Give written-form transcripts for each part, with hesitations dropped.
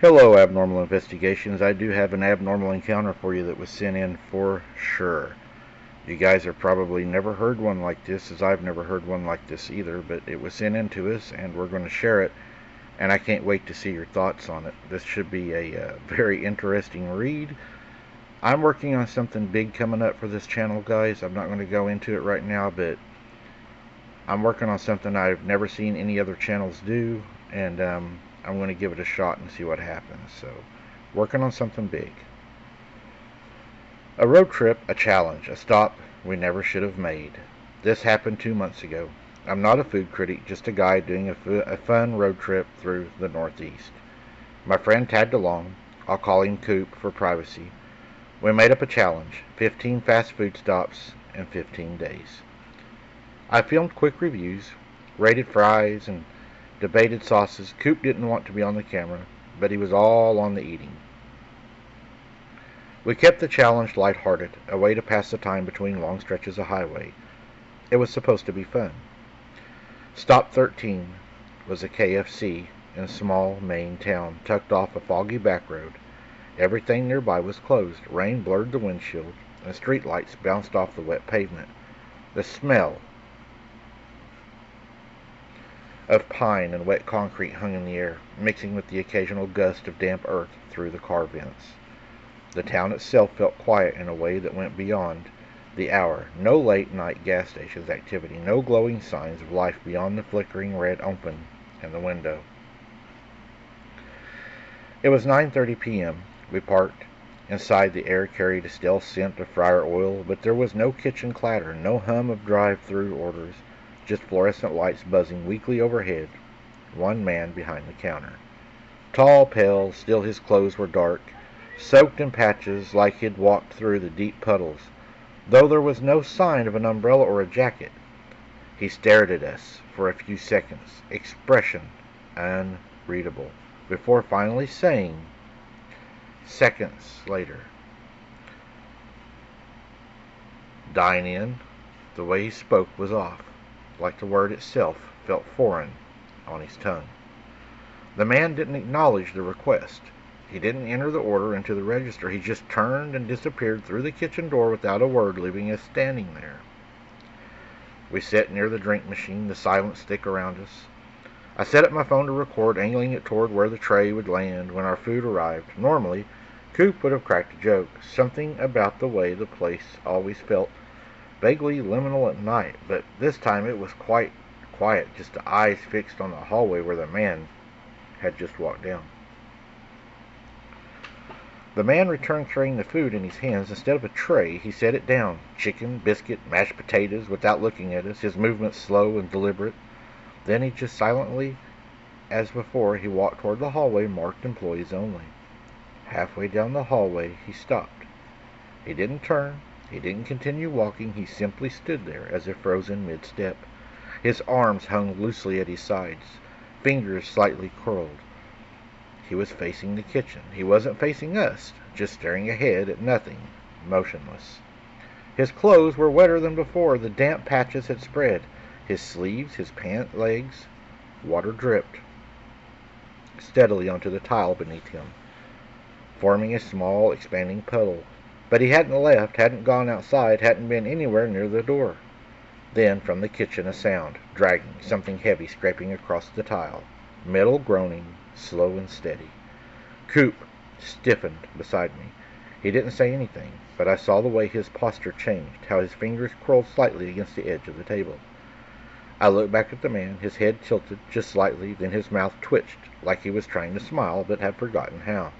Hello, Abnormal Investigations. I do have an abnormal encounter for you that was sent in for sure. You guys have probably never heard one like this, as I've never heard one like this either, but it was sent in to us, and we're going to share it, and I can't wait to see your thoughts on it. This should be a very interesting read. I'm working on something big coming up for this channel, guys. I'm not going to go into it right now, but I'm working on something I've never seen any other channels do, and I'm going to give it a shot and see what happens. So, working on something big. A road trip, a challenge, a stop we never should have made. This happened 2 months ago. I'm not a food critic, just a guy doing a fun road trip through the Northeast. My friend tagged along. I'll call him Coop for privacy. We made up a challenge, 15 fast food stops in 15 days. I filmed quick reviews, rated fries, and debated sauces. Coop didn't want to be on the camera, but he was all on the eating. We kept the challenge lighthearted, a way to pass the time between long stretches of highway. It was supposed to be fun. Stop 13 was a KFC in a small Maine town, tucked off a foggy back road. Everything nearby was closed. Rain blurred the windshield, and street lights bounced off the wet pavement. The smell of pine and wet concrete hung in the air, mixing with the occasional gust of damp earth through the car vents. The town itself felt quiet in a way that went beyond the hour. No late-night gas stations activity, no glowing signs of life beyond the flickering red open in the window. It was 9:30 p.m. We parked. Inside, the air carried a stale scent of fryer oil, but there was no kitchen clatter, no hum of drive-through orders, just fluorescent lights buzzing weakly overhead. One man behind the counter. Tall, pale, still his clothes were dark, soaked in patches like he'd walked through the deep puddles, though there was no sign of an umbrella or a jacket. He stared at us for a few seconds, expression unreadable, before finally saying, seconds later, "Dine in." The way he spoke was off, like the word itself felt foreign on his tongue. The man didn't acknowledge the request. He didn't enter the order into the register. He just turned and disappeared through the kitchen door without a word, leaving us standing there. We sat near the drink machine, the silence thick around us. I set up my phone to record, angling it toward where the tray would land when our food arrived. Normally, Coop would have cracked a joke. Something about the way the place always felt vaguely liminal at night, but this time it was quite quiet, just the eyes fixed on the hallway where the man had just walked down. The man returned carrying the food in his hands. Instead of a tray, he set it down. Chicken, biscuit, mashed potatoes, without looking at us, his movements slow and deliberate. Then he just silently, as before, he walked toward the hallway marked employees only. Halfway down the hallway, he stopped. He didn't turn. He didn't continue walking. He simply stood there, as if frozen mid-step. His arms hung loosely at his sides, fingers slightly curled. He was facing the kitchen. He wasn't facing us, just staring ahead at nothing, motionless. His clothes were wetter than before. The damp patches had spread. His sleeves, his pant legs, water dripped steadily onto the tile beneath him, forming a small, expanding puddle. But he hadn't left, hadn't gone outside, hadn't been anywhere near the door. Then, from the kitchen, a sound, dragging, something heavy scraping across the tile. Metal groaning, slow and steady. Coop stiffened beside me. He didn't say anything, but I saw the way his posture changed, how his fingers curled slightly against the edge of the table. I looked back at the man, his head tilted just slightly, then his mouth twitched, like he was trying to smile, but had forgotten how.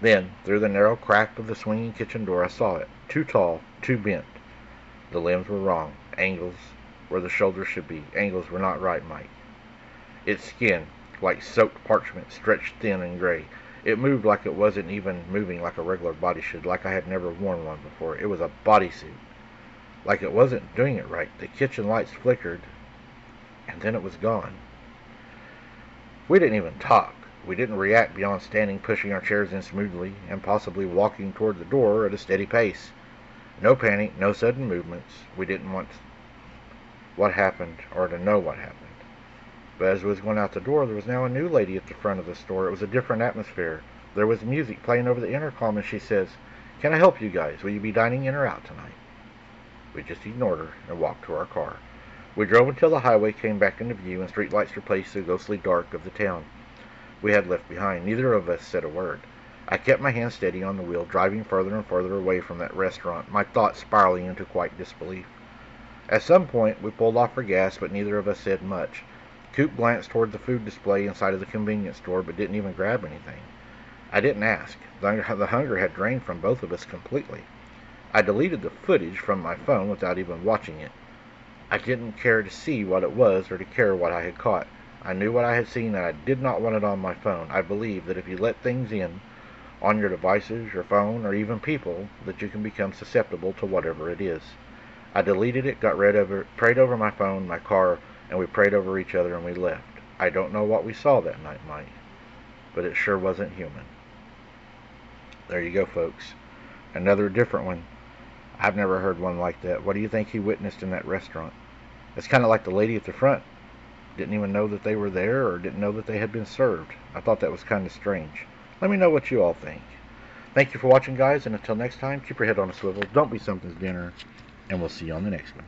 Then, through the narrow crack of the swinging kitchen door, I saw it. Too tall, too bent. The limbs were wrong. Angles where the shoulders should be. Angles were not right, Mike. Its skin, like soaked parchment, stretched thin and gray. It moved like it wasn't even moving like a regular body should, like I had never worn one before. It was a bodysuit. Like it wasn't doing it right. The kitchen lights flickered, and then it was gone. We didn't even talk. We didn't react beyond standing, pushing our chairs in smoothly, and possibly walking toward the door at a steady pace. No panic, no sudden movements. We didn't want what happened or to know what happened. But as we was going out the door, there was now a new lady at the front of the store. It was a different atmosphere. There was music playing over the intercom, and she says, "Can I help you guys? Will you be dining in or out tonight?" We just ignored her and walked to our car. We drove until the highway came back into view and streetlights replaced the ghostly dark of the town we had left behind. Neither of us said a word. I kept my hand steady on the wheel, driving further and further away from that restaurant, my thoughts spiraling into quiet disbelief. At some point, we pulled off for gas, but neither of us said much. Coop glanced toward the food display inside of the convenience store, but didn't even grab anything. I didn't ask. The hunger had drained from both of us completely. I deleted the footage from my phone without even watching it. I didn't care to see what it was or to care what I had caught. I knew what I had seen, and I did not want it on my phone. I believe that if you let things in on your devices, your phone, or even people, that you can become susceptible to whatever it is. I deleted it, got rid of it, prayed over my phone, my car, and we prayed over each other, and we left. I don't know what we saw that night, Mike, but it sure wasn't human. There you go, folks. Another different one. I've never heard one like that. What do you think he witnessed in that restaurant? It's kind of like the lady at the front didn't even know that they were there or didn't know that they had been served. I thought that was kind of strange. Let me know what you all think. Thank you for watching, guys, and until next time, keep your head on a swivel, don't be something's dinner, and we'll see you on the next one.